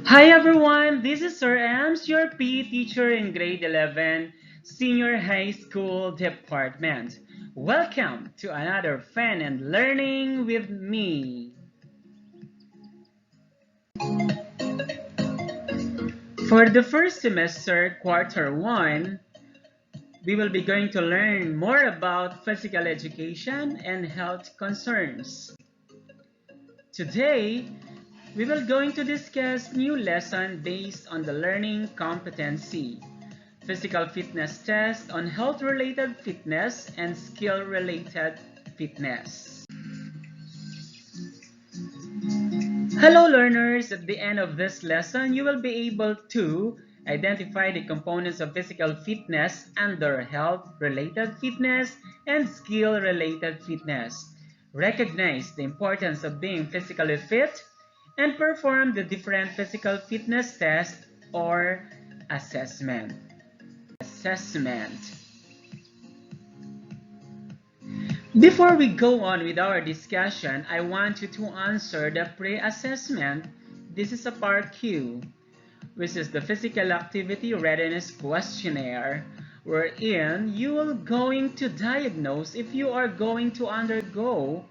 Hi everyone, this is Sir Ams, your PE teacher in grade 11, Senior High School Department. Welcome to another Fun and Learning with me. For the first semester, quarter 1, we will be going to learn more about physical education and health concerns. Today, we will going to discuss new lesson based on the learning competency. Physical fitness test on health-related fitness and skill-related fitness. Hello learners! At the end of this lesson, you will be able to identify the components of physical fitness under health-related fitness and skill-related fitness. Recognize the importance of being physically fit and perform the different physical fitness test or assessment. Before we go on with our discussion, I want you to answer the pre-assessment. This is a part Q, which is the physical activity readiness questionnaire, wherein you are going to diagnose if you are going to undergo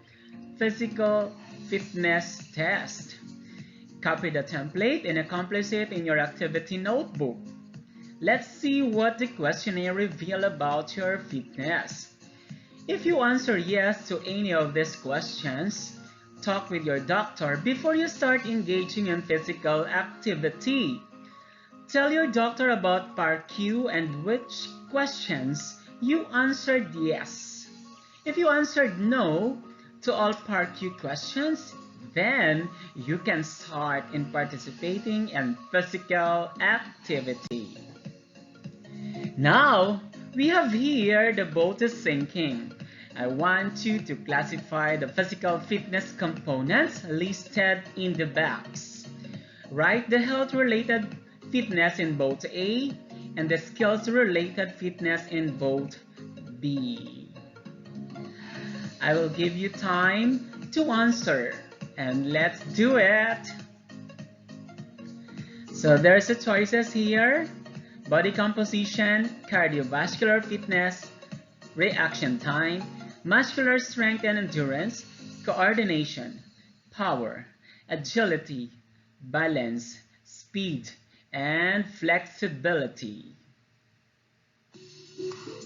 physical fitness test. Copy the template and accomplish it in your activity notebook. Let's see what the questionnaire reveals about your fitness. If you answer yes to any of these questions, talk with your doctor before you start engaging in physical activity. Tell your doctor about Part Q and which questions you answered yes. If you answered no to all Part Q questions, then you can start in participating in physical activity. Now, we have here the boat is sinking. I want you to classify the physical fitness components listed in the box. Write the health-related fitness in boat A and the skills-related fitness in boat B. I will give you time to answer, and let's do it. So there's the choices here. Body composition, cardiovascular fitness, reaction time, muscular strength and endurance, coordination, power, agility, balance, speed, and flexibility.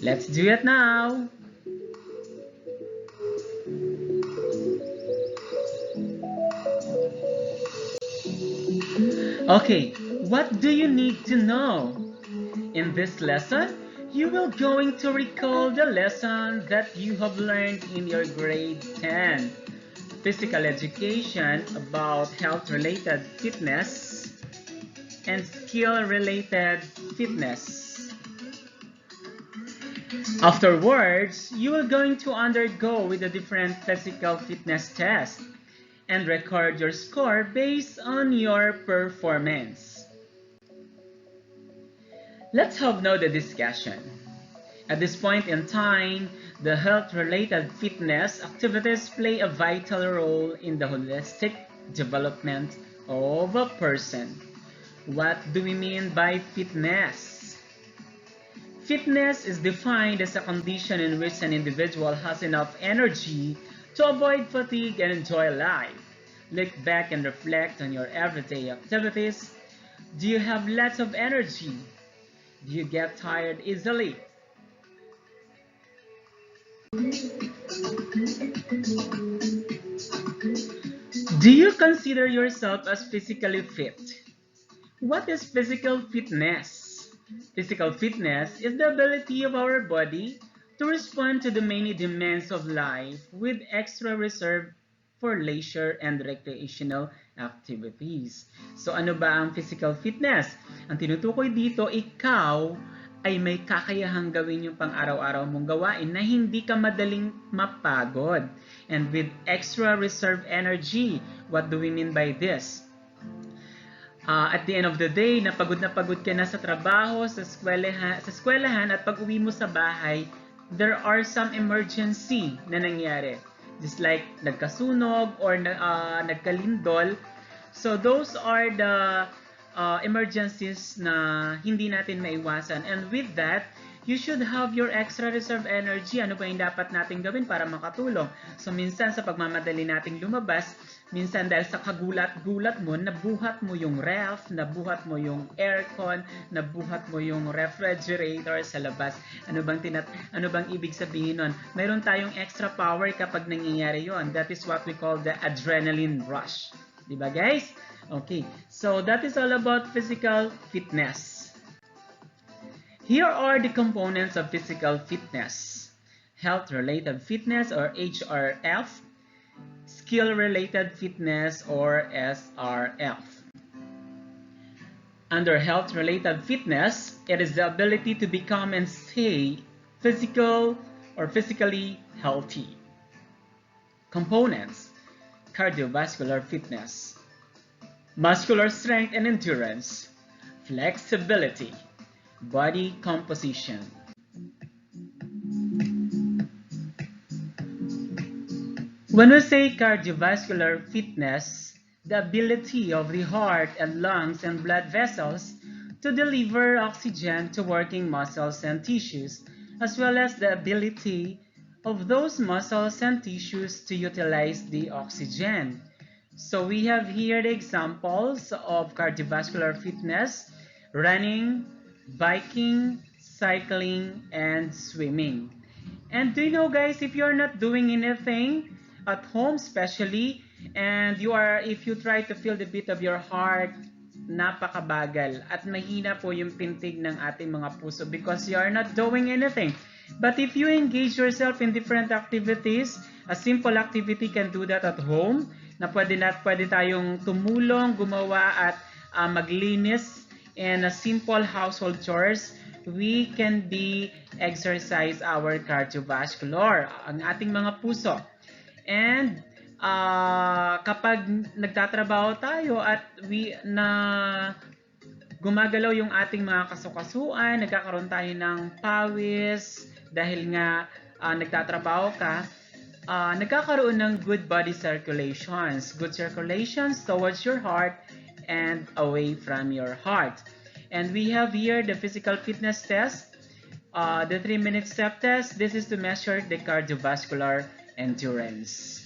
Let's do it now. Okay, what do you need to know? In this lesson, you will going to recall the lesson that you have learned in your grade 10. Physical education about health-related fitness and skill-related fitness. Afterwards, you are going to undergo with a different physical fitness test and record your score based on your performance. Let's have now the discussion. At this point in time, the health-related fitness activities play a vital role in the holistic development of a person. What do we mean by fitness? Fitness is defined as a condition in which an individual has enough energy to avoid fatigue and enjoy life. Look back and reflect on your everyday activities. Do you have lots of energy? Do you get tired easily? Do you consider yourself as physically fit? What is physical fitness? Physical fitness is the ability of our body to respond to the many demands of life with extra reserve for leisure and recreational activities. So ano ba ang physical fitness? Ang tinutukoy dito, ikaw ay may kakayahang gawin yung pang-araw-araw mong gawain na hindi ka madaling mapagod. And with extra reserve energy, what do we mean by this? At the end of the day, na pagod ka na sa trabaho, sa eskwelahan at pag uwi mo sa bahay, there are some emergency na nangyari. Just like nagkasunog or nagkalindol. So those are the emergencies na hindi natin maiwasan. And with that, you should have your extra reserve energy. Ano ba yung dapat natin gawin para makatulong? So minsan sa pagmamadali nating lumabas, minsan dahil sa kagulat-gulat mo, nabuhat mo yung ref, nabuhat mo yung aircon, nabuhat mo yung refrigerator sa labas. Ano bang ibig sabihin nun? Mayroon tayong extra power kapag nangyayari yon. That is what we call the adrenaline rush. Diba guys? Okay, so that is all about physical fitness. Here are the components of physical fitness: health-related fitness or HRF, skill-related fitness or SRF. Under health-related fitness, it is the ability to become and stay physical or physically healthy. Components: cardiovascular fitness, muscular strength and endurance, flexibility, body composition. When we say cardiovascular fitness, the ability of the heart and lungs and blood vessels to deliver oxygen to working muscles and tissues, as well as the ability of those muscles and tissues to utilize the oxygen. So we have here the examples of cardiovascular fitness: running, biking, cycling, and swimming. And do you know guys, if you're not doing anything at home especially, and if you try to feel the beat of your heart, napakabagal at mahina po yung pintig ng ating mga puso because you are not doing anything. But if you engage yourself in different activities, a simple activity can do that at home, na pwede tayong tumulong, gumawa at maglinis and a simple household chores, we can exercise our cardiovascular, ang ating mga puso. And kapag nagtatrabaho tayo at gumagalaw yung ating mga kasukasuan, nagkakaroon tayo ng pawis dahil nga nagtatrabaho ka, nagkakaroon ng good body circulations. Good circulations towards your heart and away from your heart. And we have here the physical fitness test, the 3-minute step test. This is to measure the cardiovascular endurance.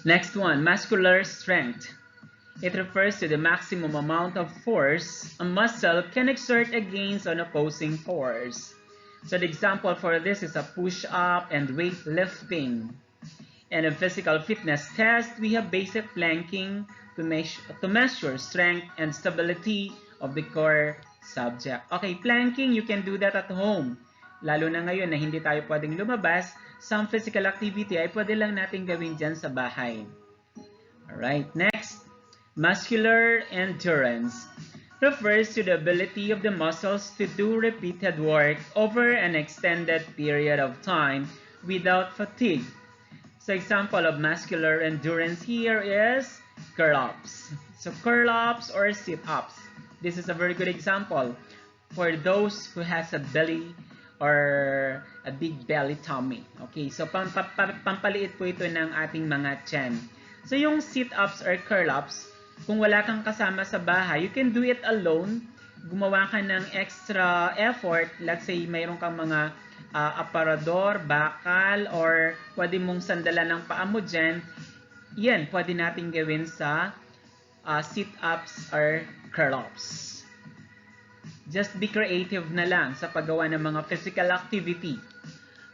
Next one, muscular strength. It refers to the maximum amount of force a muscle can exert against an opposing force. So the example for this is a push-up and weightlifting. And a physical fitness test, we have basic planking to measure strength and stability of the core subject. Okay, planking, you can do that at home. Lalo na ngayon na hindi tayo pwedeng lumabas, some physical activity ay pwede lang natin gawin dyan sa bahay. Alright, next. Muscular endurance refers to the ability of the muscles to do repeated work over an extended period of time without fatigue. So example of muscular endurance here is curl-ups. So curl-ups or sit-ups. This is a very good example for those who has a belly or a big belly tummy. Okay, so pampaliit po ito ng ating mga tiyan. So yung sit-ups or curl-ups, kung wala kang kasama sa bahay, you can do it alone. Gumawa ka ng extra effort. Let's say, mayroon kang mga aparador, bakal, or pwede mong sandalan ng paa mo dyan. Yan, pwede natin gawin sa sit-ups or curl-ups. Just be creative na lang sa paggawa ng mga physical activity.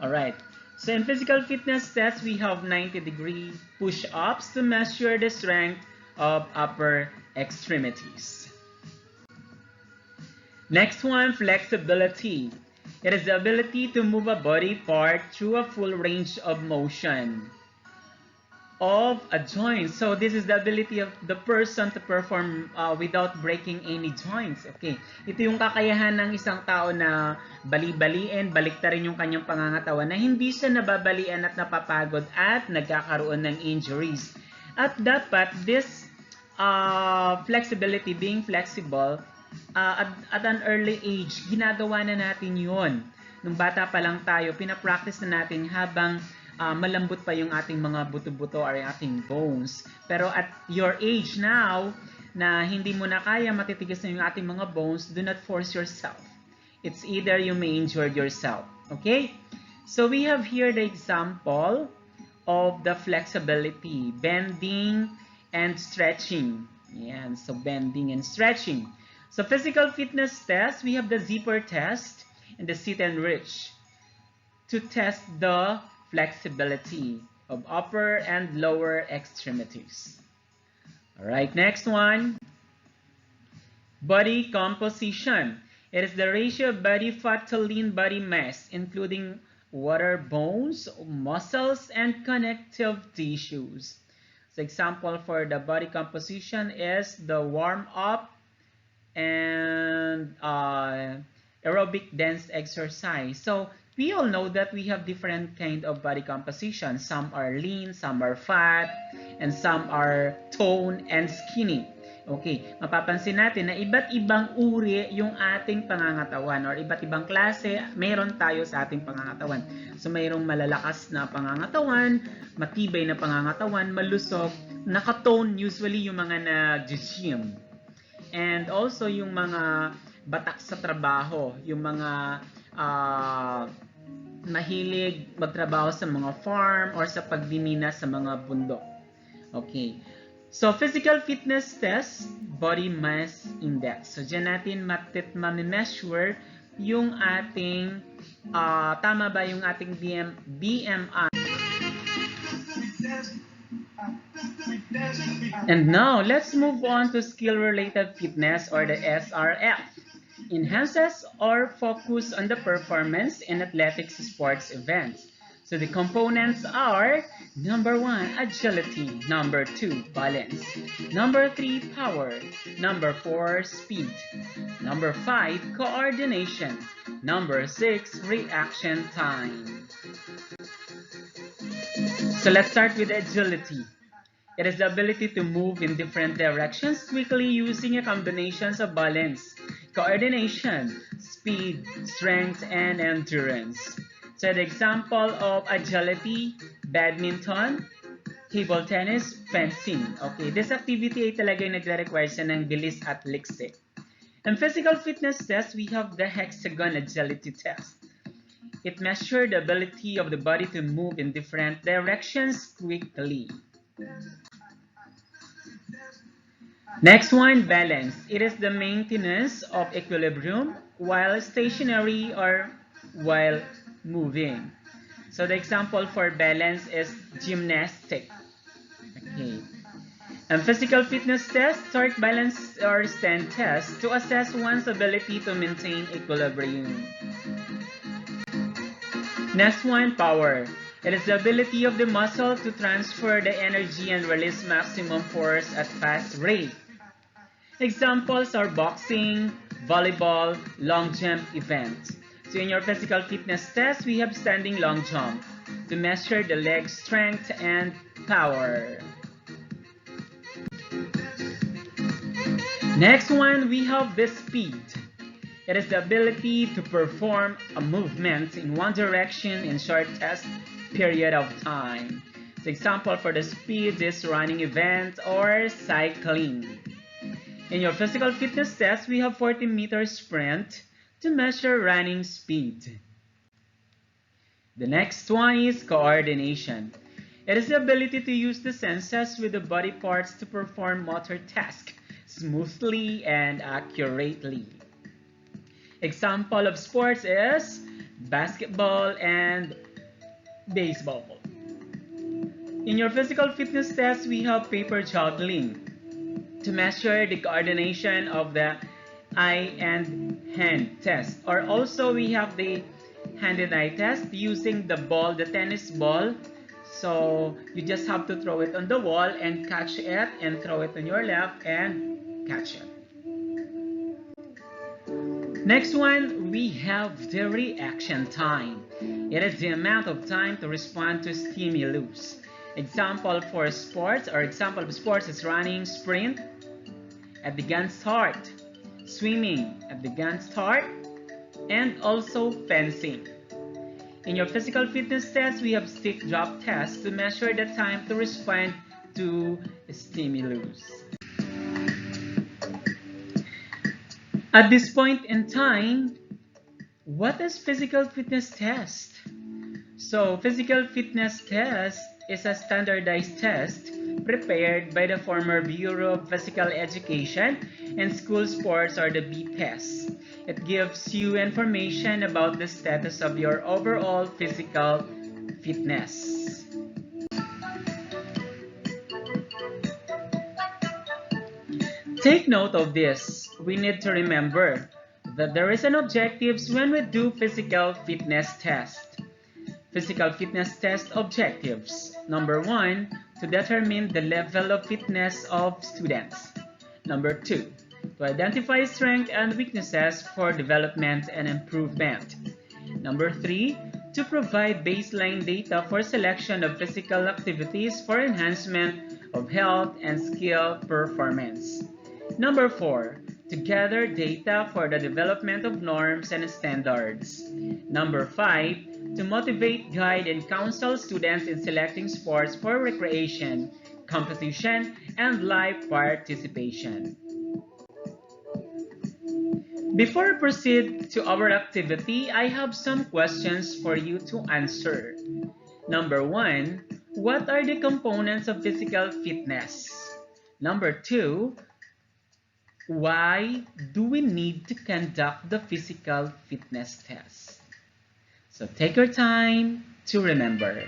Alright. So in physical fitness tests, we have 90-degree push-ups to measure the strength of upper extremities. Next one, flexibility. It is the ability to move a body part through a full range of motion of a joint. So this is the ability of the person to perform without breaking any joints. Okay. Ito yung kakayahan ng isang tao na bali-baliin, baliktarin yung kanyang pangangatawan na hindi siya nababalian at napapagod at nagkakaroon ng injuries. At dapat this flexibility, being flexible, at an early age, ginagawa na natin yun. Nung bata pa lang tayo, pinapractice na natin habang malambot pa yung ating mga buto-buto or yung ating bones. Pero at your age now, na hindi mo na kaya, matitigas na yung ating mga bones, do not force yourself. It's either you may injure yourself. Okay? So we have here the example of the flexibility, bending and stretching. Yan, so bending and stretching. So physical fitness test, we have the zipper test and the sit and reach to test the flexibility of upper and lower extremities. Alright, next one. Body composition. It is the ratio of body fat to lean body mass, including water, bones, muscles, and connective tissues. So example for the body composition is the warm-up and aerobic dense exercise. So we all know that we have different kind of body composition. Some are lean, some are fat, and some are toned and skinny. Okay, mapapansin natin na iba't ibang uri yung ating pangangatawan or iba't ibang klase meron tayo sa ating pangangatawan. So mayroong malalakas na pangangatawan, matibay na pangangatawan, malusog, nakatone usually yung mga nag-gym. And also yung mga batak sa trabaho, yung mga mahilig magtrabaho sa mga farm or sa pagdimina sa mga bundok. Okay. So, physical fitness test, body mass index. So, dyan natin ma-measure yung ating, tama ba yung ating BMI? And now, let's move on to skill-related fitness or the SRF. Enhances or focus on the performance in athletics sports events. So the components are number 1, agility, number 2, balance, number 3, power, number 4, speed, number 5, coordination, number 6, reaction time. So let's start with agility. It is the ability to move in different directions quickly using a combination of balance, coordination, speed, strength, and endurance. So the example of agility, badminton, table tennis, fencing. Okay, this activity ay talaga yung nagre-require siya ng bilis at liksik. In physical fitness test, we have the hexagon agility test. It measures the ability of the body to move in different directions quickly. Next one, balance. It is the maintenance of equilibrium while stationary or while moving. So the example for balance is gymnastic. Okay. And physical fitness test, start balance or stand test to assess one's ability to maintain equilibrium. Next one, power. It is the ability of the muscle to transfer the energy and release maximum force at fast rate. Examples are boxing, volleyball, long jump events. So in your physical fitness test, we have standing long jump to measure the leg strength and power. Next one, we have the speed. It is the ability to perform a movement in one direction in short test period of time. So example for the speed is running event or cycling. In your physical fitness test, we have 40-meter sprint to measure running speed. The next one is coordination. It is the ability to use the senses with the body parts to perform motor tasks smoothly and accurately. Example of sports is basketball and baseball. In your physical fitness test, we have paper juggling to measure the coordination of the eye and hand test. Or also we have the hand and eye test using the ball, the tennis ball. So you just have to throw it on the wall and catch it and throw it on your lap and catch it. Next one, we have the reaction time. It is the amount of time to respond to stimulus. Example for sports or example of sports is running, sprint, at the gun start, swimming at the gun start, and also fencing. In your physical fitness test, we have stick drop test to measure the time to respond to stimulus. At this point in time, what is physical fitness test? So, physical fitness test is a standardized test prepared by the former Bureau of Physical Education and School Sports, or the BPES. It gives you information about the status of your overall physical fitness. Take note of this. We need to remember that there is an objectives when we do physical fitness test. Physical fitness test objectives. Number 1, to determine the level of fitness of students. Number 2, to identify strengths and weaknesses for development and improvement. Number 3, to provide baseline data for selection of physical activities for enhancement of health and skill performance. Number 4, to gather data for the development of norms and standards. Number 5, to motivate, guide, and counsel students in selecting sports for recreation, competition, and live participation. Before we proceed to our activity, I have some questions for you to answer. Number 1, what are the components of physical fitness? Number 2, why do we need to conduct the physical fitness test? So take your time to remember.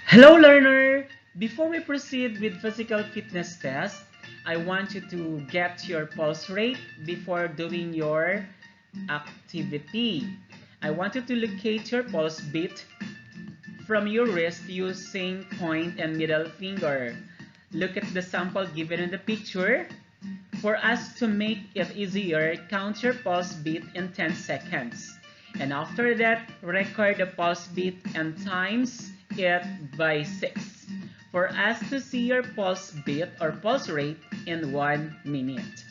Hello learner! Before we proceed with physical fitness test, I want you to get your pulse rate before doing your activity. I want you to locate your pulse beat from your wrist using point and middle finger. Look at the sample given in the picture. For us to make it easier, count your pulse beat in 10 seconds. And after that, record the pulse beat and times it by 6. For us to see your pulse beat or pulse rate in 1 minute.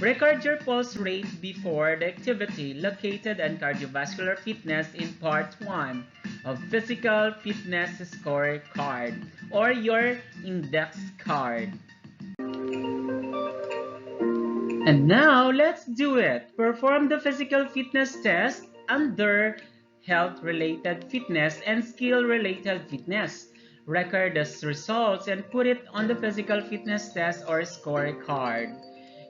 Record your pulse rate before the activity located on cardiovascular fitness in part 1 of physical fitness scorecard or your index card. And now let's do it. Perform the physical fitness test under health-related fitness and skill-related fitness. Record the results and put it on the physical fitness test or scorecard.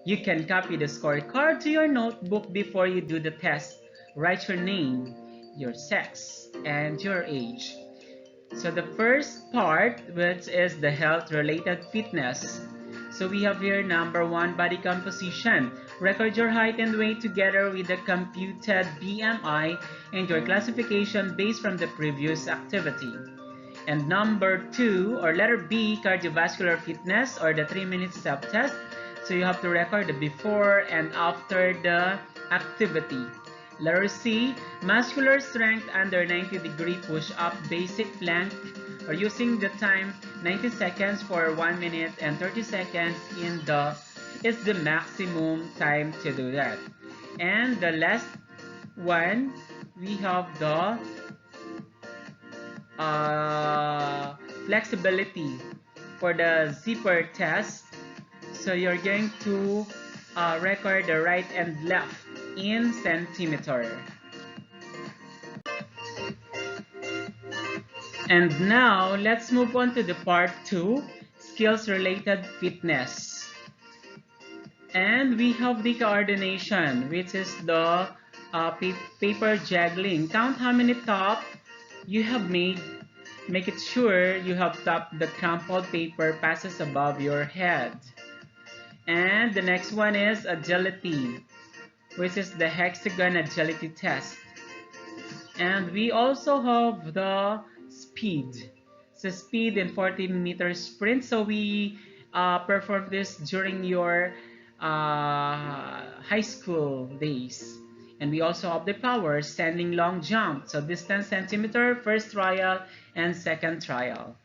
You can copy the scorecard to your notebook before you do the test. Write your name, your sex, and your age. So the first part, which is the health-related fitness. So we have here number 1, body composition. Record your height and weight together with the computed BMI and your classification based from the previous activity. And number 2, or letter B, cardiovascular fitness or the 3-minute self-test. So you have to record the before and after the activity. Letter C, muscular strength under 90-degree push-up basic plank, or using the time 90 seconds for 1 minute and 30 seconds is the maximum time to do that. And the last one, we have the flexibility for the zipper test. So you're going to record the right and left in centimeter. And now let's move on to the part 2, skills related fitness. And we have the coordination, which is the paper juggling. Count how many top you have made. Make it sure you have topped the crumpled paper passes above your head. And the next one is agility, which is the hexagon agility test. And we also have the speed. So speed in 40-meter sprint. So we perform this during your high school days. And we also have the power, standing long jump. So distance centimeter, first trial and second trial.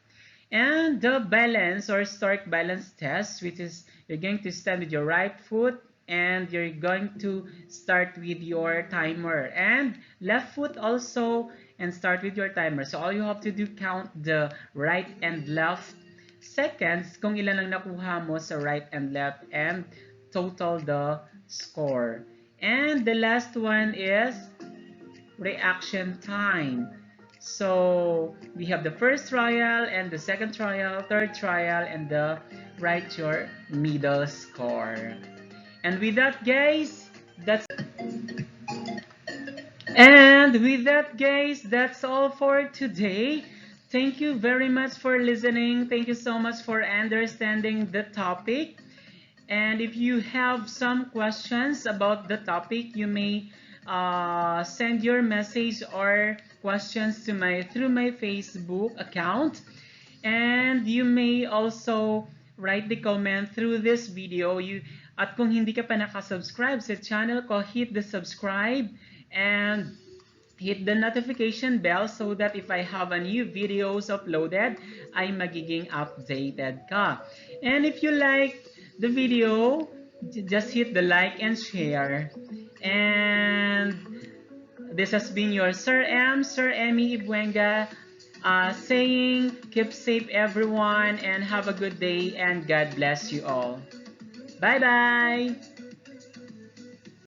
And the balance or historic balance test, which is You're going to stand with your right foot and you're going to start with your timer. And left foot also and start with your timer. So all you have to do, count the right and left seconds kung ilan ang nakuha mo sa right and left and total the score. And the last one is reaction time. So we have the first trial and the second trial, third trial, and the write your middle score. And with that, guys, that's all for today. Thank you very much for listening. Thank you so much for understanding the topic. And if you have some questions about the topic, you may send your message or questions to through my Facebook account. And you may also write the comment through this video. At kung hindi ka pa nakasubscribe sa channel ko, hit the subscribe and hit the notification bell so that if I have a new videos uploaded, ay magiging updated ka. And if you like the video, just hit the like and share. And this has been your Sir Emmy Ibuenga, saying keep safe everyone and have a good day and God bless you all. Bye bye.